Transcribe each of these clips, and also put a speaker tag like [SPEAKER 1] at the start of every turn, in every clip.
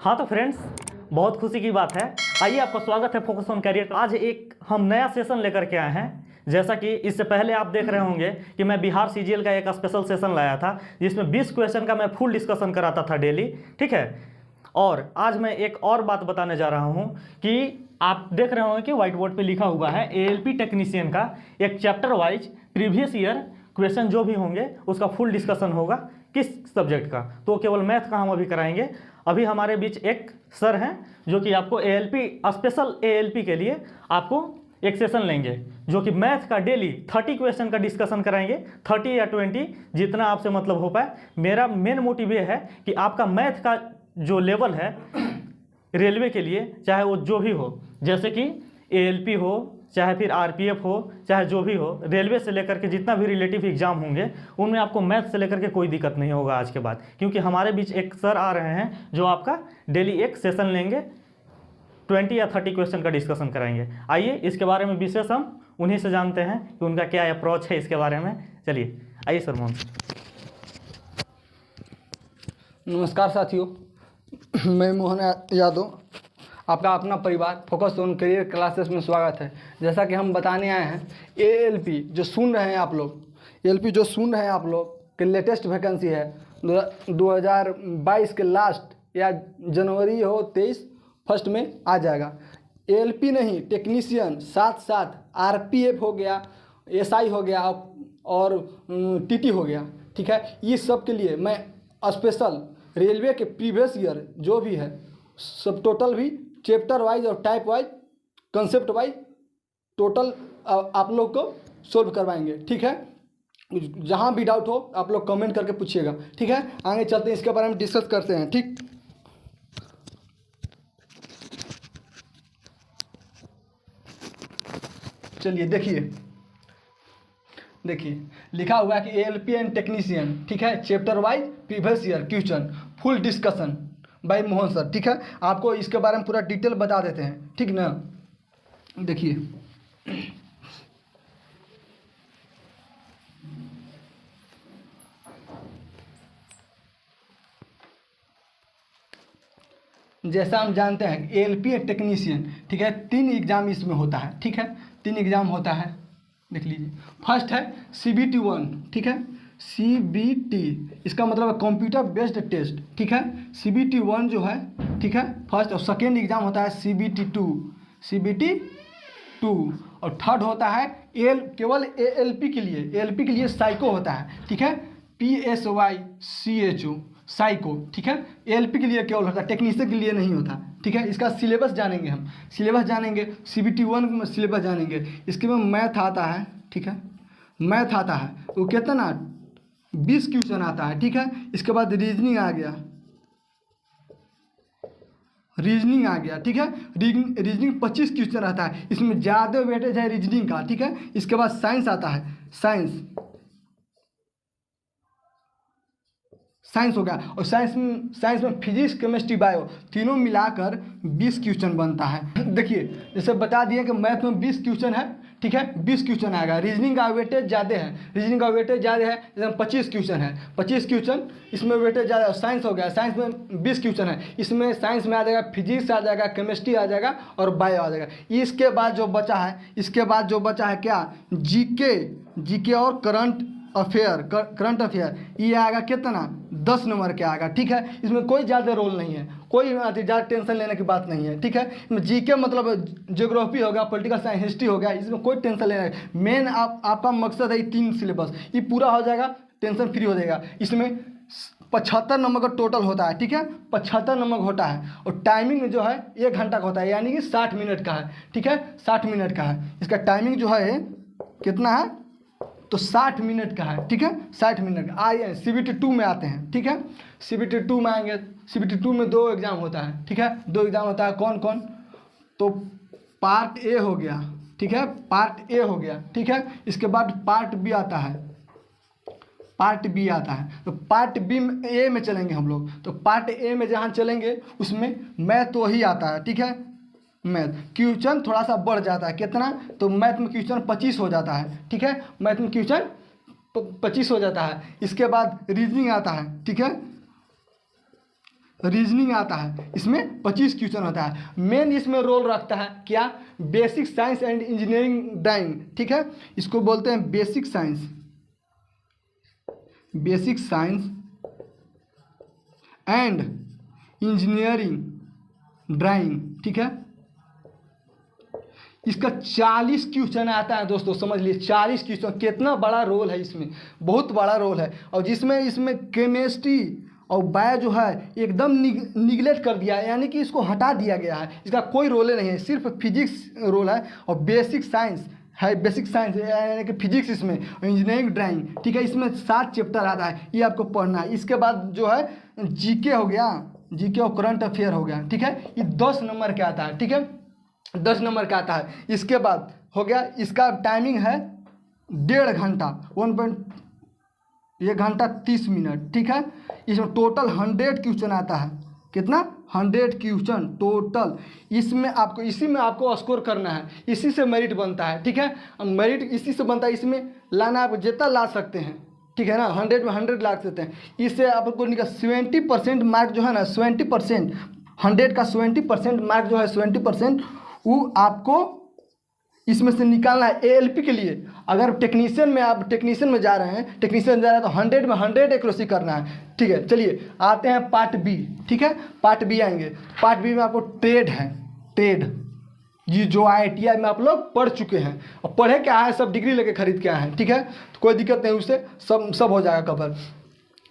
[SPEAKER 1] हाँ तो फ्रेंड्स, बहुत खुशी की बात है। आइए, आपका स्वागत है फोकस ऑन करियर। आज एक हम नया सेशन लेकर के आए हैं। जैसा कि इससे पहले आप देख रहे होंगे कि मैं बिहार सीजीएल का एक स्पेशल सेशन लाया था, जिसमें 20 क्वेश्चन का मैं फुल डिस्कशन कराता था डेली। ठीक है। और आज मैं एक और बात बताने जा रहा हूँ कि आप देख रहे होंगे कि व्हाइट बोर्ड पे लिखा हुआ है एएलपी टेक्नीशियन का एक chapter wise previous year question जो भी होंगे उसका फुल डिस्कशन होगा। किस सब्जेक्ट का? तो केवल मैथ का हम अभी कराएंगे। अभी हमारे बीच एक सर हैं जो कि आपको एएलपी स्पेशल एएलपी के लिए आपको एक सेशन लेंगे, जो कि मैथ का डेली 30 क्वेश्चन का डिस्कशन कराएंगे। 30 या 20 जितना आपसे मतलब हो पाए। मेरा मेन मोटिव ये है कि आपका मैथ का जो लेवल है रेलवे के लिए, चाहे वो जो भी हो, जैसे कि एएलपी हो, चाहे फिर आरपीएफ हो, चाहे जो भी हो, रेलवे से लेकर के जितना भी रिलेटिव एग्जाम होंगे उनमें आपको मैथ से लेकर के कोई दिक्कत नहीं होगा आज के बाद। क्योंकि हमारे बीच एक सर आ रहे हैं जो आपका डेली एक सेशन लेंगे, 20 या 30 क्वेश्चन का डिस्कशन कराएंगे। आइए इसके बारे में विशेष हम उन्हीं से जानते हैं कि उनका क्या अप्रोच है इसके बारे में। चलिए आइए सर। मोहन
[SPEAKER 2] नमस्कार साथियों, मैं मोहन यादव, आपका अपना परिवार फोकस ऑन करियर क्लासेस में स्वागत है। जैसा कि हम बताने आए हैं, एएलपी जो सुन रहे हैं आप लोग, एएलपी जो सुन रहे हैं आप लोग कि लेटेस्ट वैकेंसी है 2022 के लास्ट या जनवरी हो 23 फर्स्ट में आ जाएगा। एएलपी नहीं, टेक्नीशियन, साथ साथ आरपीएफ हो गया, एसआई हो गया और टीटी हो गया। ठीक है, ये सब के लिए मैं स्पेशल रेलवे के प्रीवियस ईयर जो भी है सब टोटल भी चैप्टर वाइज और type wise concept wise total आप लोग को सोल्व करवाएंगे। ठीक है, जहाँ भी डाउट हो आप लोग कमेंट करके पूछिएगा। ठीक है, आगे चलते हैं, इसके बारे में डिस्कस करते हैं। ठीक, चलिए देखिए लिखा हुआ है कि एएलपी एंड टेक्नीशियन। ठीक है, chapter wise previous year question full discussion by Mohan sir. ठीक है, आपको इसके बारे में पूरा डिटेल बता देते हैं। ठीक ना, देखिए जैसा हम जानते हैं एएलपी एंड टेक्नीशियन, ठीक है, 3 एग्जाम इसमें होता है। ठीक है, 3 एग्जाम होता है, देख लीजिए। फर्स्ट है CBT 1। ठीक है, CBT इसका मतलब है कंप्यूटर बेस्ड टेस्ट। ठीक है, CBT 1 जो है, ठीक है, फर्स्ट। और सेकेंड एग्जाम होता है CBT 2 और थर्ड होता है केवल ALP के लिए साइको होता है। ठीक है, PSYCHO साइको। ठीक है, ALP के लिए केवल होता है, टेक्नीशियन के लिए नहीं होता। ठीक है, इसका सिलेबस जानेंगे हम, CBT 1 में सिलेबस जानेंगे। इसके में मैथ आता है। ठीक है, मैथ आता है, वो कितना 20 क्वेश्चन आता है। ठीक है, इसके बाद रीजनिंग आ गया। ठीक है, रीजनिंग 25 क्वेश्चन आता है, इसमें ज़्यादा वेटेज है रीजनिंग का। ठीक है, इसके बाद साइंस आता है, साइंस हो गया। और साइंस में फिजिक्स, केमिस्ट्री, बायो तीनों मिलाकर 20 क्वेश्चन बनता है। देखिए, जैसे बता दिए कि मैथ में 20 क्वेश्चन है। ठीक है, 20 क्वेश्चन आएगा। रीजनिंग का वेटेज ज़्यादा है, जैसे 25 क्वेश्चन है, 25 क्वेश्चन इसमें वेटेज ज़्यादा है। साइंस हो गया, साइंस में 20 क्वेश्चन है, इसमें साइंस में आ जाएगा, फिजिक्स आ जाएगा, केमिस्ट्री आ जाएगा और बायो आ जाएगा। इसके बाद जो बचा है क्या, जीके और करंट अफेयर, ये आएगा कितना 10 नंबर के आएगा। ठीक है, इसमें कोई ज़्यादा रोल नहीं है, कोई ज़्यादा टेंशन लेने की बात नहीं है। ठीक है, इसमें जीके मतलब ज्योग्राफी हो गया, पॉलिटिकल साइंस, हिस्ट्री हो गया, इसमें कोई टेंशन लेना है। मेन आपका मकसद है 3 सिलेबस, ये पूरा हो जाएगा, टेंशन फ्री हो जाएगा। इसमें 75 नंबर का टोटल होता है। ठीक है, 75 नंबर होता है और टाइमिंग जो है 1 घंटा का होता है, यानी कि 60 मिनट का है। ठीक है, 60 मिनट का है इसका टाइमिंग जो है, कितना है तो 60 मिनट का है। ठीक है, 60 मिनट का। आइए CBT 2 में आते हैं। ठीक है, CBT 2 में आएंगे। CBT 2 में 2 एग्जाम होता है। ठीक है, 2 एग्जाम होता है। कौन कौन? तो पार्ट ए हो गया। ठीक है, पार्ट ए हो गया। ठीक है, इसके बाद पार्ट बी आता है, तो पार्ट बी ए में चलेंगे हम लोग। तो पार्ट ए में जहाँ चलेंगे उसमें मैथ तो ही आता है। ठीक है, मैथ क्वेश्चन थोड़ा सा बढ़ जाता है, कितना तो मैथ में क्वेश्चन 25 हो जाता है। ठीक है, मैथ में क्वेश्चन 25 हो जाता है। इसके बाद रीजनिंग आता है। ठीक है, रीजनिंग आता है, इसमें 25 क्वेश्चन होता है। मेन इसमें रोल रखता है क्या, basic science and engineering drawing, ठीक है, इसको बोलते हैं basic science and engineering drawing, ठीक है। इसका 40 क्वेश्चन आता है दोस्तों, समझ लिए 40 क्वेश्चन, कितना बड़ा रोल है इसमें, बहुत बड़ा रोल है। और जिसमें इसमें केमिस्ट्री और बायो जो है एकदम निगलेक्ट कर दिया है, यानी कि इसको हटा दिया गया है, इसका कोई रोल नहीं है, सिर्फ फिजिक्स रोल है। और बेसिक साइंस है, बेसिक साइंस यानी कि फिजिक्स इसमें, और इंजीनियरिंग ड्राइंग, ठीक है, इसमें 7 चैप्टर आता है, ये आपको पढ़ना है। इसके बाद जो है जीके हो गया, जीके और करंट अफेयर हो गया, ठीक है, ये 10 नंबर का आता है, ठीक है, 10 नंबर का आता है। इसके बाद हो गया, इसका टाइमिंग है 1.5 घंटा, 1 घंटा 30 मिनट, ठीक है। इसमें टोटल 100 क्वेश्चन आता है, कितना 100 क्वेश्चन टोटल। इसमें आपको, इसी में आपको स्कोर करना है, इसी से मेरिट बनता है, ठीक है, मेरिट इसी से बनता है। इसमें लाना आप जितना ला सकते हैं, ठीक है ना, 100 में 100 ला सकते हैं। इससे आपको 70% मार्क जो है ना, 70%, 100 का 70% मार्क जो है, 70% वो आपको इसमें से निकालना है एएलपी के लिए। अगर टेक्नीशियन में आप टेक्नीशियन में जा रहे हैं, टेक्नीशियन जा रहे हैं तो 100 में 100 एक्यूरेसी करना है, ठीक है। चलिए आते हैं पार्ट बी, ठीक है, पार्ट बी आएंगे। पार्ट बी में आपको ट्रेड है, ट्रेड जी जो IITI में आप लोग पढ़ चुके हैं और पढ़े क्या है, सब डिग्री लेके खरीद के आए हैं, ठीक है, तो कोई दिक्कत नहीं, उससे सब हो जाएगा कवर।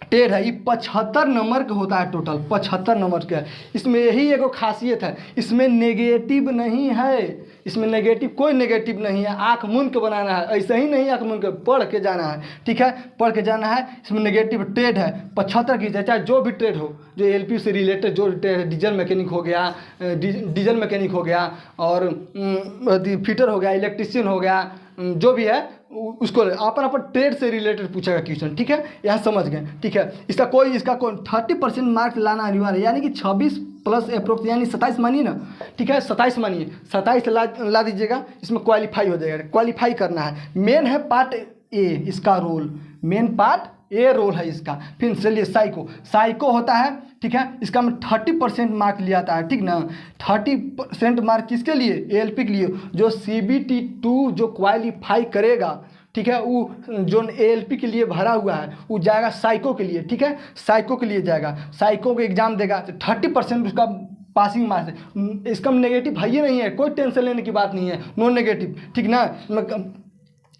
[SPEAKER 2] ट्रेड है, ये 75 नंबर का होता है, टोटल 75 नंबर का है। इसमें यही एगो खासियत है, इसमें नेगेटिव नहीं है, इसमें नेगेटिव कोई नेगेटिव नहीं है। आँख मूंद के बनाना है, ऐसे ही नहीं आँख मूंद के, पढ़ के जाना है, ठीक है, पढ़ के जाना है। इसमें नेगेटिव ट्रेड है 75 की, चाहे जो भी ट्रेड हो, जो एलपी से रिलेटेड जो ट्रेड है, डीजल मैकेनिक हो गया, डीजल मैकेनिक हो गया, और फिटर हो गया, इलेक्ट्रिशियन हो गया, जो भी है उसको अपन ट्रेड से रिलेटेड पूछेगा क्वेश्चन, ठीक है, यहाँ समझ गए, ठीक है। इसका कोई 30% मार्क्स लाना अनिवार्य है, यानी कि 26 प्लस अप्रोक्स, यानी 27 मानिए ना, ठीक है, 27 मानिए, 27 ला दीजिएगा, इसमें क्वालिफाई हो जाएगा, क्वालिफाई करना है। मेन है पार्ट ए, इसका role, main part A role है इसका। फिर चलिए साइको होता है, ठीक है, इसका में 30% मार्क लिया जाता है, ठीक ना, 30% मार्क किसके लिए, एएलपी के लिए। जो CBT 2 जो क्वालिफाई करेगा, ठीक है, वो जो एएलपी के लिए भरा हुआ है वो जाएगा साइको के लिए, ठीक है, साइको के लिए जाएगा, साइको को एग्जाम देगा तो 30% उसका पासिंग मार्क्स है। इसका नेगेटिव है ही नहीं है, कोई टेंशन लेने की बात नहीं है, नो नेगेटिव, ठीक ना,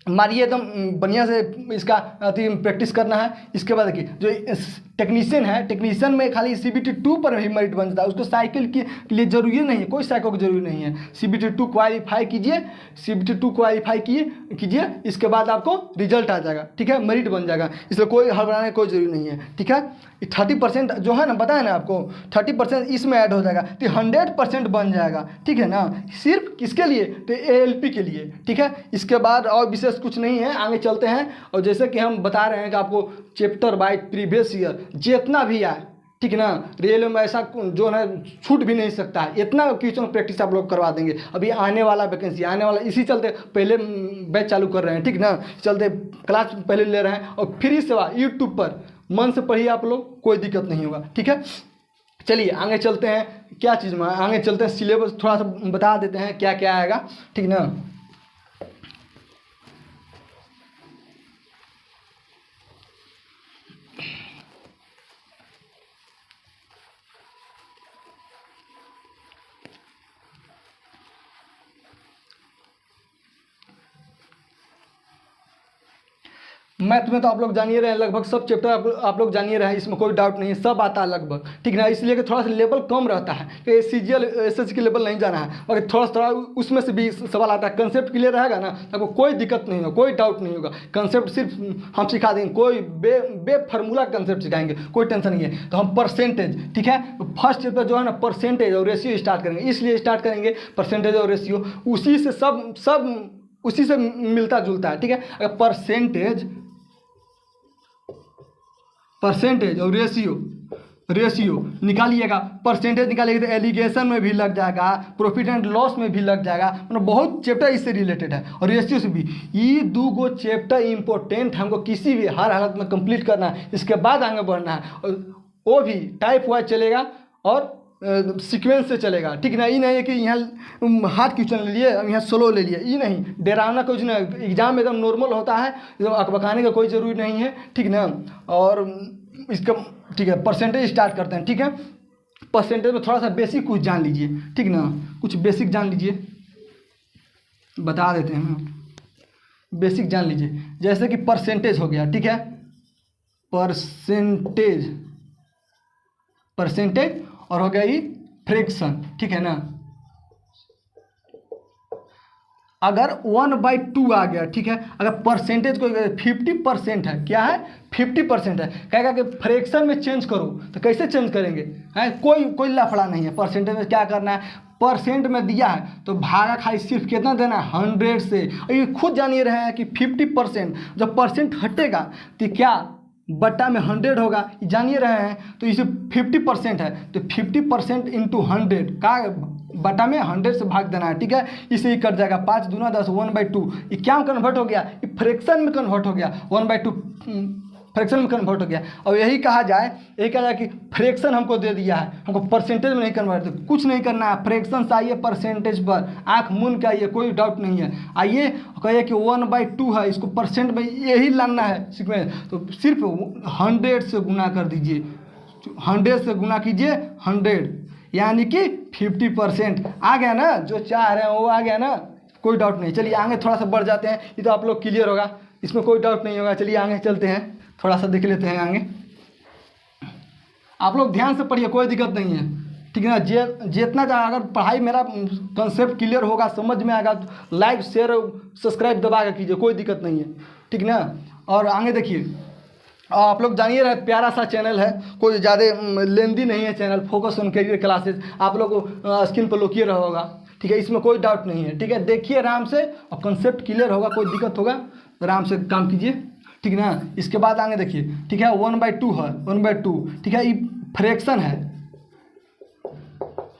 [SPEAKER 2] मारिए एकदम बढ़िया से, इसका अति प्रैक्टिस करना है। इसके बाद देखिए जो टेक्नीशियन है, टेक्नीशियन में खाली CBT 2 पर ही मेरिट बनता है, उसको साइकिल के लिए जरूरी नहीं है, कोई साइकिल की जरूरी नहीं है। CBT 2 क्वालिफाई कीजिए, CBT 2 क्वालिफाई कीजिए, इसके बाद आपको रिजल्ट आ जाएगा, ठीक है, मेरिट बन जाएगा, इसलिए कोई हड़बड़ाने की कोई जरूरी नहीं है, ठीक है। 30% जो है ना, बताया ना आपको, 30% इसमें ऐड हो जाएगा तो 100% बन जाएगा, ठीक है ना, सिर्फ किसके लिए, तो ALP के लिए, ठीक है। इसके बाद और विशेष कुछ नहीं है, आगे चलते हैं। और जैसे कि हम बता रहे हैं कि आपको चैप्टर बाय प्रीवियस ईयर जितना भी आए, ठीक है ना, रेलवे में ऐसा जो है छूट भी नहीं सकता है, इतना क्वेश्चन प्रैक्टिस आप लोग करवा देंगे। अभी आने वाला वैकेंसी आने वाला, इसी चलते पहले बैच चालू कर रहे हैं, ठीक ना, चलते क्लास पहले ले रहे हैं, और फ्री सेवा यूट्यूब पर मन से पढ़िए आप लोग, कोई दिक्कत नहीं होगा, ठीक है। चलिए आगे चलते हैं, क्या चीज़ में आगे चलते हैं, सिलेबस थोड़ा सा बता देते हैं क्या क्या आएगा, ठीक ना। मैथ में तो आप लोग जानिए रहे हैं, लगभग सब चैप्टर आप लोग जानिए रहे हैं, इसमें कोई डाउट नहीं है, सब आता है लगभग, ठीक ना, इसलिए कि थोड़ा सा लेवल कम रहता है, कि CGL SSC के लेवल नहीं जाना है, मगर थोड़ा उसमें से भी सवाल आता है। कंसेप्ट क्लियर रहेगा ना, आपको कोई दिक्कत नहीं होगा, कोई डाउट नहीं होगा। कंसेप्ट सिर्फ हम सिखा देंगे, कोई बे फार्मूला कंसेप्ट सिखाएंगे, कोई टेंशन नहीं है। तो हम परसेंटेज, ठीक है, फर्स्ट चैप्टर जो है ना परसेंटेज और रेशियो स्टार्ट करेंगे, इसलिए स्टार्ट करेंगे परसेंटेज और रेशियो, उसी से सब उसी से मिलता जुलता है, ठीक है। अगर परसेंटेज और रेशियो निकालिएगा, परसेंटेज निकालिएगा तो एलिगेशन में भी लग जाएगा, प्रॉफिट एंड लॉस में भी लग जाएगा, मतलब बहुत चैप्टर इससे रिलेटेड है, और रेशियो से भी। ये 2 चैप्टर इंपॉर्टेंट हमको किसी भी हर हालत में कंप्लीट करना है, इसके बाद आगे बढ़ना है। वो भी टाइप वाइज चलेगा और सीक्वेंस से चलेगा, ठीक ना। ये नहीं है कि यहाँ हार्ड क्वेश्चन ले लिए अब यहाँ स्लो ले लिए, ये नहीं, डरावना कुछ नहीं, एग्जाम एकदम नॉर्मल होता है, एकदम अकबकाने का कोई ज़रूरी नहीं है, ठीक ना। और इसका ठीक है परसेंटेज स्टार्ट करते हैं, ठीक है। परसेंटेज में थोड़ा सा बेसिक कुछ जान लीजिए, ठीक ना, कुछ बेसिक जान लीजिए, बता देते हैं हम, बेसिक जान लीजिए। जैसे कि परसेंटेज हो गया, ठीक है, परसेंटेज और हो गया ये फ्रैक्शन, ठीक है ना। अगर 1/2 आ गया, ठीक है, अगर परसेंटेज को 50% है, क्या है 50% है, कहेगा कि फ्रैक्शन में चेंज करो, तो कैसे चेंज करेंगे, है कोई लफड़ा नहीं है। परसेंटेज में क्या करना है, परसेंट में दिया है तो भागा खाली सिर्फ कितना देना है 100 से। ये खुद जानिए रहे हैं कि 50% जब परसेंट हटेगा तो क्या बट्टा में 100 होगा, जानिए रहे हैं। तो इसे 50% है तो 50% इंटू 100 का बटा में 100 से भाग देना है, ठीक है। इसे ही कट जाएगा 5 दूना 10 1/2। ये क्या में कन्वर्ट हो गया, ये फ्रैक्शन में कन्वर्ट हो गया, 1/2 फ्रैक्शन में कन्वर्ट हो गया। और यही कहा जाए कि फ्रैक्शन हमको दे दिया है, हमको परसेंटेज में नहीं कन्वर्ट, तो कुछ नहीं करना है, फ्रैक्शन से आइए परसेंटेज पर, आँख मूंद के आइए, कोई डाउट नहीं है। आइए कहिए कि 1/2 है, इसको परसेंट में यही लाना है सीक्वेंस, तो सिर्फ 100 से गुना कर दीजिए, 100 से गुना कीजिए 100, यानी कि 50% आ गया ना, जो चाह रहे हैं वो आ गया ना, कोई डाउट नहीं। चलिए आगे थोड़ा सा बढ़ जाते हैं, ये तो आप लोग क्लियर होगा, इसमें कोई डाउट नहीं होगा। चलिए आगे चलते हैं, थोड़ा सा देख लेते हैं आगे। आप लोग ध्यान से पढ़िए, कोई दिक्कत नहीं है, ठीक है ना। जितना अगर पढ़ाई मेरा कंसेप्ट क्लियर होगा, समझ में आएगा, तो लाइक शेयर सब्सक्राइब दबा के कीजिए, कोई दिक्कत नहीं है, ठीक ना। और आगे देखिए, आप लोग जानिए रहे प्यारा सा चैनल है, कोई ज़्यादा लेंदी नहीं है channel, focus on career classes, आप लोग को स्क्रीन पर लोकिए रहा होगा, ठीक है, इसमें कोई डाउट नहीं है, ठीक है। देखिए आराम से और कंसेप्ट क्लियर होगा, कोई दिक्कत होगा आराम से काम कीजिए, ठीक ना। इसके बाद आगे देखिए, ठीक है 1/2 है, 1/2, ठीक है, ये फ्रैक्शन है,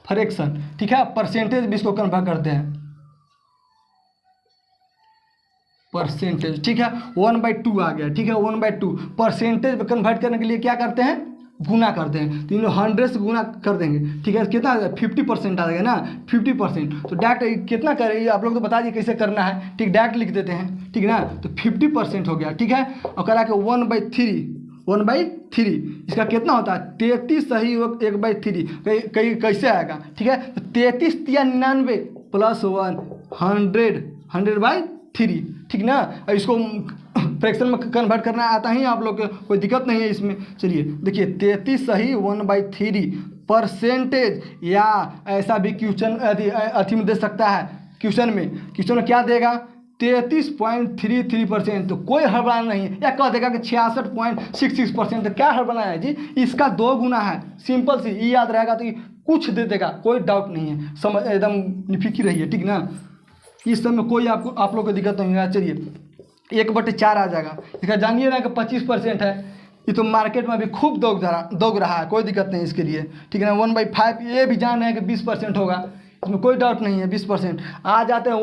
[SPEAKER 2] फ्रैक्शन, ठीक है। परसेंटेज भी इसको कन्वर्ट करते हैं, परसेंटेज, ठीक है 1/2 आ गया, ठीक है 1/2 परसेंटेज में कन्वर्ट करने के लिए क्या करते हैं, गुना करते हैं, तो इन 100 से गुना कर देंगे, ठीक है। कितना 50% आ जाएगा ना, 50%, तो डायरेक्ट कितना करेंगे आप लोग तो बता दिए कैसे करना है, ठीक, डायरेक्ट लिख देते हैं, ठीक ना। तो 50% हो गया, ठीक है। और करा के 1/3, इसका कितना होता है 33 सही 1/3, कैसे आएगा, ठीक है। तो 33 × 99 + 100/3, ठीक ना। इसको फ्रैक्शन में कन्वर्ट करना आता ही आप लोग को, कोई दिक्कत नहीं है इसमें। चलिए देखिए 33 सही 1/3 परसेंटेज, या ऐसा भी क्वेश्चन अथी में दे सकता है, क्वेश्चन में क्या देगा 33.33%, तो कोई हड़बड़ा नहीं है। या कह देगा कि 66.66%, तो क्या हड़बड़ा है जी, इसका 2 गुना है, सिंपल सी, ये याद रहेगा तो कुछ दे देगा, कोई डाउट नहीं है, समझ एकदम निफिकी रहिए, ठीक ना। इस सब में कोई आप लोग को दिक्कत नहीं होगा। चलिए 1/4 आ जाएगा, देखा जानिए ना कि 25% है, ये तो मार्केट में अभी खूब दौग रहा है, कोई दिक्कत नहीं इसके लिए, ठीक है ना। 1/5 ये भी जान है कि 20% होगा, इसमें कोई डाउट नहीं है, 20%। आ जाते हैं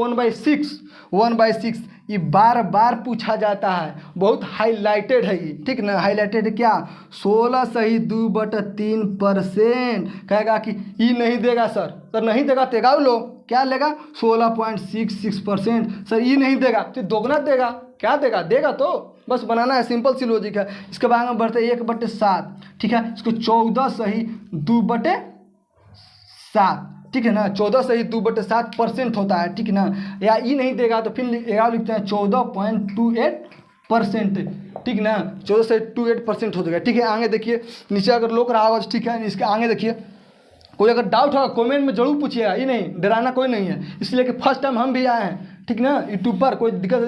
[SPEAKER 2] 1/6, ये बार पूछा जाता है, बहुत हाईलाइटेड है ये, ठीक ना। हाईलाइटेड क्या 16 सही 2/3%, कहेगा कि ये नहीं देगा सर, तो नहीं देगा तेगा लो, क्या लेगा 16.66%, सर ये नहीं देगा तो दोगुना देगा, क्या देगा तो बस बनाना है, सिंपल सी लॉजिक है। इसके बाद में बढ़ते 1/7, ठीक है, इसको 14 सही 2/7, ठीक है ना, 14 सही 2/7% होता है, ठीक ना। या ये नहीं देगा तो फिर लिखते हैं 14.28%, ठीक ना, 14 से 28% हो जाएगा, ठीक है। आगे देखिए नीचे अगर लोग रहा होगा, ठीक है, इसके आगे देखिए, कोई अगर डाउट होगा कमेंट में जरूर पूछिएगा, ये नहीं डराना कोई नहीं है, इसलिए कि फर्स्ट टाइम हम भी आए हैं, ठीक ना, यूट्यूब पर। कोई दिक्कत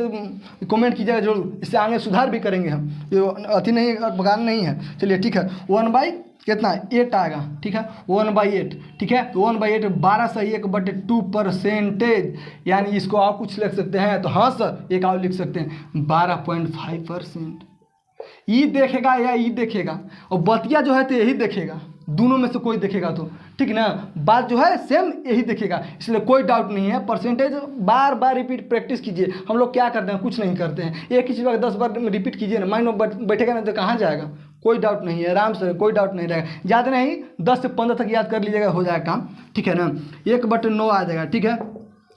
[SPEAKER 2] कमेंट कीजिएगा जरूर, इससे आगे सुधार भी करेंगे हम, ये अति नहीं बगान नहीं है। चलिए ठीक है 1/8 आएगा, ठीक है 1/8, ठीक है। तो 1/8 12 सही 1/2%, यानी इसको आप कुछ लिख सकते हैं, तो हाँ सर एक और लिख सकते हैं 12.5%। ये देखेगा या ये देखेगा, और बतिया जो है तो यही देखेगा, दोनों में से कोई देखेगा तो, ठीक ना, बात जो है सेम यही देखेगा, इसलिए कोई डाउट नहीं है। परसेंटेज बार बार रिपीट प्रैक्टिस कीजिए, हम लोग क्या करते हैं कुछ नहीं करते हैं, एक ही चीज़ 10 बार रिपीट कीजिए ना, माइंड में बैठेगा ना तो कहाँ जाएगा, कोई डाउट नहीं है, आराम से कोई डाउट नहीं रहेगा। ज़्यादा नहीं 10 से 15 तक याद कर लीजिएगा, हो जाएगा काम, ठीक है ना। 1/9 आ जाएगा, ठीक है।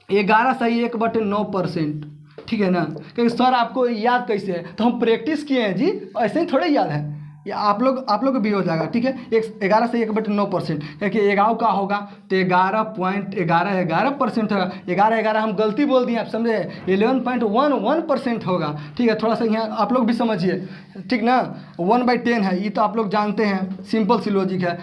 [SPEAKER 2] 11 सही 1/9%, ठीक है ना। क्योंकि सर आपको याद कैसे है, तो हम प्रैक्टिस किए हैं जी, ऐसे ही थोड़े याद है, या आप लोग भी हो जाएगा, ठीक है। 11 से 1/9%, क्योंकि 11 का होगा तो 11% होगा। 11 हम गलती बोल दिए, आप समझे, 11.11% होगा, ठीक है। थोड़ा सा यहाँ आप लोग भी समझिए, ठीक ना। 1/10 है, ये तो आप लोग जानते हैं, सिंपल सी लॉजिक है।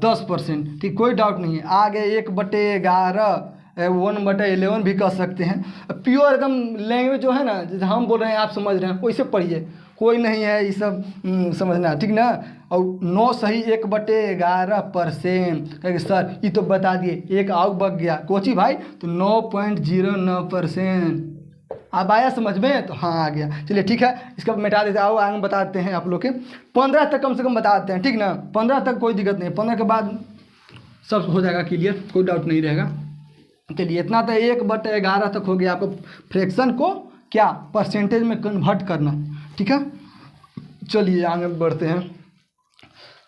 [SPEAKER 2] 10%, ठीक, कोई डाउट नहीं है। आगे 1/11, 1/11 भी कह सकते हैं। प्योर एकदम लैंग्वेज जो है ना, जैसे हम बोल रहे हैं आप समझ रहे हैं, वैसे पढ़िए, कोई नहीं है ये सब समझना, ठीक ना। और 9 सही 1/11%, कहेंगे सर ये तो बता दिए, एक आउट बच गया कोची भाई, तो 9.09%। अब आया समझ में, तो हाँ आ गया, चलिए ठीक है, इसका मिटा देते, आओ आगे बताते हैं आप लोग के। 15 तक कम से कम बताते हैं, ठीक ना। 15 तक कोई दिक्कत नहीं, 15 के बाद सब हो जाएगा क्लियर, कोई डाउट नहीं रहेगा। चलिए इतना तो 1/11 तक हो गया, आपको फ्रैक्शन को क्या परसेंटेज में कन्वर्ट करना, ठीक है। चलिए आगे बढ़ते हैं।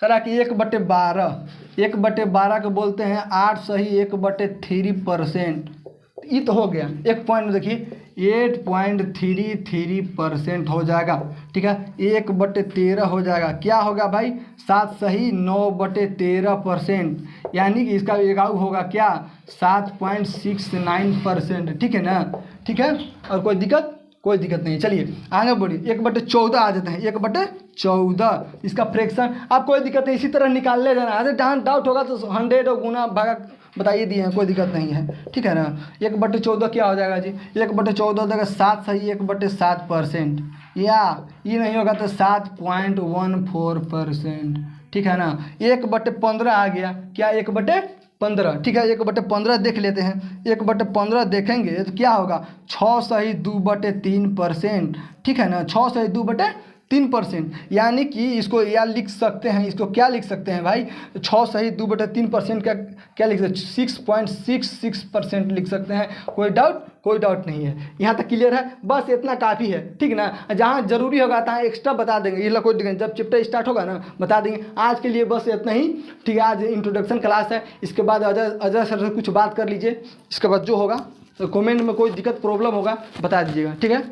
[SPEAKER 2] सर कि 1/12 को बोलते हैं 8 सही 1/3%, ये तो हो गया। एक पॉइंट में देखिए 8.33% हो जाएगा, ठीक है। 1/13 हो जाएगा, क्या होगा भाई, 7 सही 9/13%, यानी कि इसका एगाऊ होगा क्या, 7.69%, ठीक है ना, ठीक है। और कोई दिक्कत नहीं। चलिए आगे बढ़िए, 1/14 आ जाते हैं। 1/14 इसका फ्रैक्शन, आप कोई दिक्कत नहीं, इसी तरह निकाल ले जाना। अरे डाउट होगा तो 100 और गुना भागा बताइए दिए हैं, कोई दिक्कत नहीं है, ठीक है ना। 1/14 क्या हो जाएगा जी, 1/14 हो जाएगा 7 सही 1/7%, या ये नहीं होगा तो 7.14%, ठीक है ना। 1/15 आ गया, क्या 1/15, ठीक है। 1/15 देख लेते हैं, 1/15 देखेंगे तो क्या होगा, 6 सही 2/3%, ठीक है ना। 6 सही 2/3%, यानी कि इसको या लिख सकते हैं, इसको क्या लिख सकते हैं भाई, 6 सही 2/3% का क्या लिख सकते हैं, 6.66% लिख सकते हैं। कोई डाउट नहीं है, यहाँ तक क्लियर है, बस इतना काफ़ी है, ठीक ना। जहाँ जरूरी होगा तहाँ एक्स्ट्रा बता देंगे, ये कोई दिक्कत, जब चैप्टर स्टार्ट होगा ना बता देंगे। आज के लिए बस इतना ही, ठीक है। आज इंट्रोडक्शन क्लास है, इसके बाद अजय सर से कुछ बात कर लीजिए, इसके बाद जो होगा तो कमेंट में कोई दिक्कत प्रॉब्लम होगा बता दीजिएगा, ठीक है।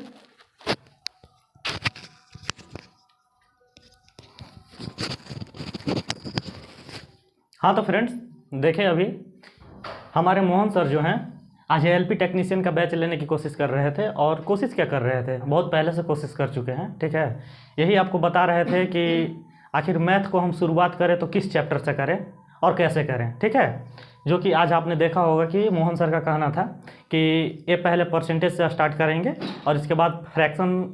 [SPEAKER 1] हाँ तो फ्रेंड्स देखें, अभी हमारे मोहन सर जो हैं आज एएलपी टेक्नीशियन का बैच लेने की कोशिश कर रहे थे, और कोशिश क्या कर रहे थे, बहुत पहले से कोशिश कर चुके हैं, ठीक है। यही आपको बता रहे थे कि आखिर मैथ को हम शुरुआत करें तो किस चैप्टर से करें और कैसे करें, ठीक है। जो कि आज आपने देखा होगा कि मोहन सर का कहना था कि ये पहले परसेंटेज से स्टार्ट करेंगे और इसके बाद फ्रैक्शन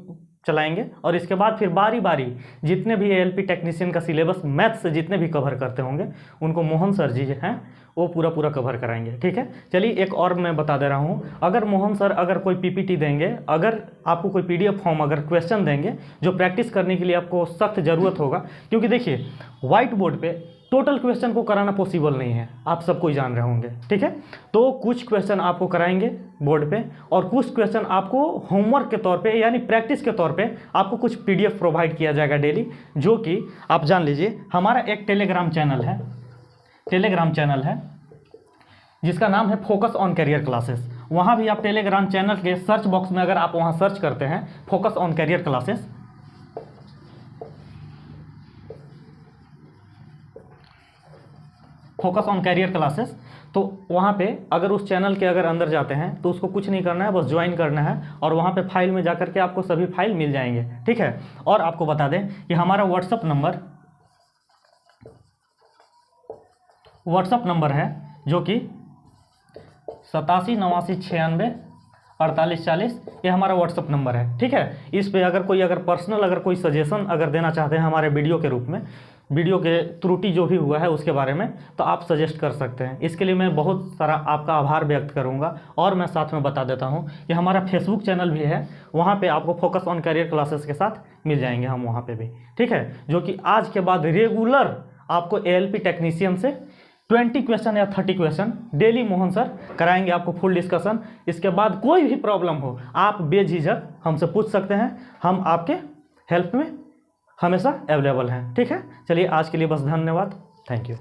[SPEAKER 1] चलाएंगे, और इसके बाद फिर बारी बारी जितने भी एएलपी टेक्नीशियन का सिलेबस मैथ से जितने भी कवर करते होंगे उनको मोहन सर जी हैं वो पूरा कवर कराएंगे, ठीक है। चलिए एक और मैं बता दे रहा हूँ, अगर मोहन सर अगर कोई पीपीटी देंगे, अगर आपको कोई पीडीएफ फॉर्म अगर क्वेश्चन देंगे जो प्रैक्टिस करने के लिए आपको सख्त ज़रूरत होगा, क्योंकि देखिए वाइट बोर्ड पे टोटल क्वेश्चन को कराना पॉसिबल नहीं है, आप सबको जान रहे होंगे, ठीक है। तो कुछ क्वेश्चन आपको कराएंगे बोर्ड पे, और कुछ क्वेश्चन आपको होमवर्क के तौर पे यानी प्रैक्टिस के तौर पे आपको कुछ पीडीएफ प्रोवाइड किया जाएगा डेली, जो कि आप जान लीजिए। हमारा एक टेलीग्राम चैनल है जिसका नाम है फोकस ऑन करियर क्लासेस। वहाँ भी आप टेलीग्राम चैनल के सर्च बॉक्स में अगर आप वहाँ सर्च करते हैं फोकस ऑन करियर क्लासेस, तो वहाँ पे अगर उस चैनल के अगर अंदर जाते हैं तो उसको कुछ नहीं करना है, बस ज्वाइन करना है, और वहाँ पे फाइल में जाकर के आपको सभी फाइल मिल जाएंगे, ठीक है। और आपको बता दें कि हमारा व्हाट्सअप नंबर है जो कि 8789964840, ये हमारा व्हाट्सअप नंबर है, ठीक है। इस पे अगर पर्सनल अगर कोई सजेशन अगर देना चाहते हैं हमारे वीडियो के रूप में, वीडियो के त्रुटि जो भी हुआ है उसके बारे में, तो आप सजेस्ट कर सकते हैं। इसके लिए मैं बहुत सारा आपका आभार व्यक्त करूंगा। और मैं साथ में बता देता हूं कि हमारा फेसबुक चैनल भी है, वहां पे आपको फोकस ऑन करियर क्लासेस के साथ मिल जाएंगे हम वहां पे भी, ठीक है। जो कि आज के बाद रेगुलर आपको एएलपी टेक्नीशियन से 20 क्वेश्चन या 30 क्वेश्चन डेली मोहन सर कराएंगे आपको, फुल डिस्कशन। इसके बाद कोई भी प्रॉब्लम हो आप बेझिझक हमसे पूछ सकते हैं, हम आपके हेल्प में हमेशा अवेलेबल हैं। ठीक है, चलिए आज के लिए बस धन्यवाद, थैंक यू।